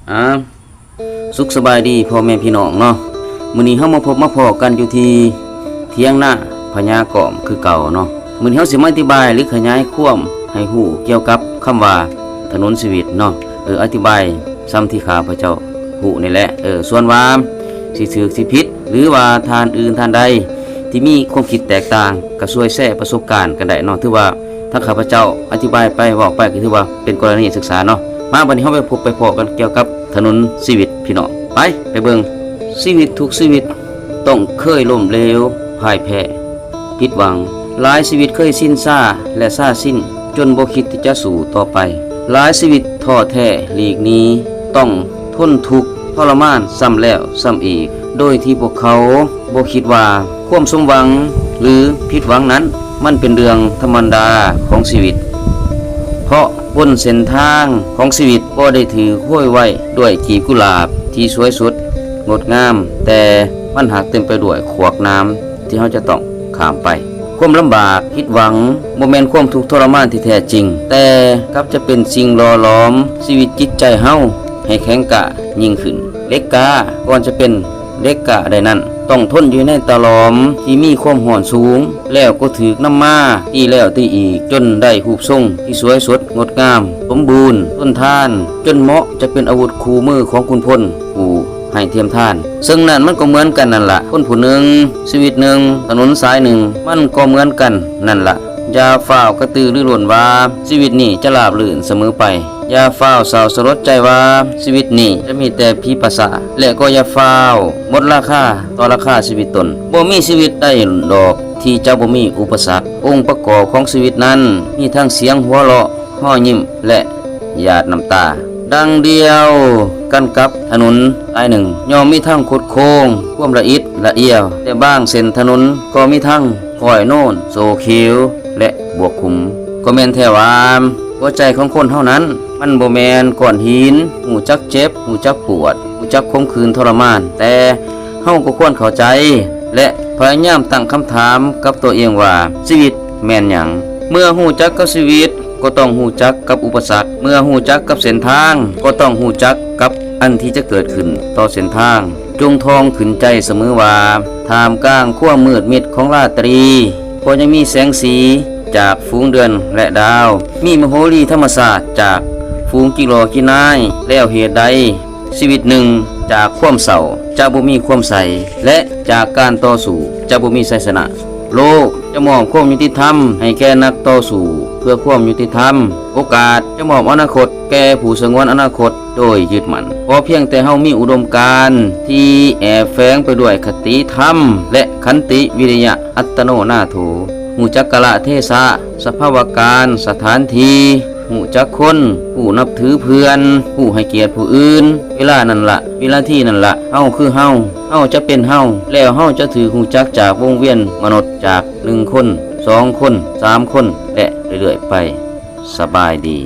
อ่าสุขสบายดีพ่อแม่พี่น้องเนาะมื้อนี้เฮามาพบมาพอกันอยู่ที่เถียงนาพญากอมคือเก่าเนาะมื้อนี้เฮาสิมาอธิบายหรือขยายความให้ฮู้เกี่ยวกับคำว่าถนนชีวิตเนาะอธิบายซ้ำที่ข้าพเจ้าฮู้นี่แหละส่วนว่าสิถูกสิผิดหรือว่าทานอื่นทานใดที่มีความคิดแตกต่างก็ช่วยแชร์ประสบการณ์กันได้เนาะถือว่าถ้าข้าพเจ้าอธิบายไปบอกไปก็ถือว่าเป็นกรณีศึกษาเนาะมาวันนี้เฮาไปพบไปพอกันเกี่ยวกับถนนชีวิตพี่น้องไปเบิ่งชีวิตทุกชีวิตต้องเคยล้มเหลวพ่ายแพ้ผิดหวังหลายชีวิตเคยสิ้นซ่าและซ่าสิ้นจนบ่คิดที่จะสู่ต่อไปหลายชีวิตท้อแท้หลีกหนีต้องทนทุกข์ทรมานซ้ำแล้วซ้ำอีกโดยที่พวกเขาบ่คิดว่าความสมหวังหรือผิดหวังนั้นมันเป็นเรื่องธรรมดาของชีวิตเพราะบนเส้นทางของชีวิตบ่ได้ถือห้วยไว้ด้วยกีบกุหลาบที่สวยสดงดงามแต่มันหักเต็มไปด้วยขวากน้ำที่เราจะต้องข้ามไปความลำบากผิดหวังบ่แม่นความทุกข์ทรมานที่แท้จริงแต่กลับจะเป็นสิ่งหล่อหลอมชีวิตจิตใจเฮาให้แข็งกะยิ่งขึ้นเหล็กกาก่อนจะเป็นเหล็กกะได้นั้นต้องทนอยู่ในตะหลอมที่มีความร้อนสูงแล้วก็ถือน้ำมาตีแล้วตีอีกจนได้รูปทรงที่สวยสดงดงามสมบูรณ์ต้นทานจนเหมาะจะเป็นอาวุธคู่มือของคุณพลผู้ให้เทียมทานซึ่งนั่นมันก็เหมือนกันนั่นล่ะคนผู้หนึ่งชีวิตหนึ่งถนนสายหนึ่งมันก็เหมือนกันนั่นล่ะอย่าฝ้าวกระตือรือร้นว่าชีวิตนี้จะราบรื่นเสมอไปอย่าฝ้าวเศร้าสลดใจว่าชีวิตนี้จะมีแต่ผีภาษาและก็อย่าฝ้าวหมดราคาต่อราคาชีวิตตนบ่มีชีวิตได้ดอกที่จะบ่มีอุปสรรคองค์ประกอบของชีวิตนั้นมีทั้งเสียงหัวเราะห้อยิ้มและหยาดน้ำตาดังเดียวกันกับถนนสายหนึ่งย่อมมีทั้งคดโค้งความละอิดละเอียวแต่บางเส้นถนนก็มีทั้งห้อยโน่นโซคิวและบวกขุมก็แม่นแท้ว่าหัวใจของคนเท่านั้นมันบ่แม่นก้อนหินหูจักเจ็บหูจักปวดหูจักคมคืนทรมานแต่เฮาก็ควรเข้าใจและพยายามตั้งคำถามกับตัวเองว่าชีวิตแม่นหยังเมื่อหูจักกับชีวิตก็ต้องหูจักกับอุปสรรคเมื่อหูจักกับเส้นทางก็ต้องหูจักกับอันที่จะเกิดขึ้นต่อเส้นทางจงทองขึ้นใจเสมอว่าท่ามกลางขั้วมืดมิดของราตรีก็ยังมีแสงสีจากฝูงเดือนและดาวมีมโหรีธรรมศาสตร์จากฝูงกิโลกินายแล้วเหตุใดชีวิตหนึ่งจากความเศร้าจะบ่มีความใสและจากการต่อสู้จะบ่มีชัยชนะโลกจะมอบความยุติธรรมให้แก่นักต่อสู้เพื่อความยุติธรรมโอกาสจะมอบอนาคตแก่ผู้สงวนอนาคตโดยยึดมั่นเพราะเพียงแต่เฮามีอุดมการณ์ที่แอบแฝงไปด้วยคติธรรมและขันติวิริยะอัตโนนาโถหูจักกะละเทศะสภาวการสถานที่หูจักคนผู้นับถือเพื่อนผู้ให้เกียรติผู้อื่นเวลานั่นละเวลาที่นั่นละเฮาคือเฮาจะเป็นเฮาแล้วเฮาจะถือหูจักจากวงเวียนมนุษย์จาก1 คน 2 คน 3 คนและเรื่อยๆไปสบายดี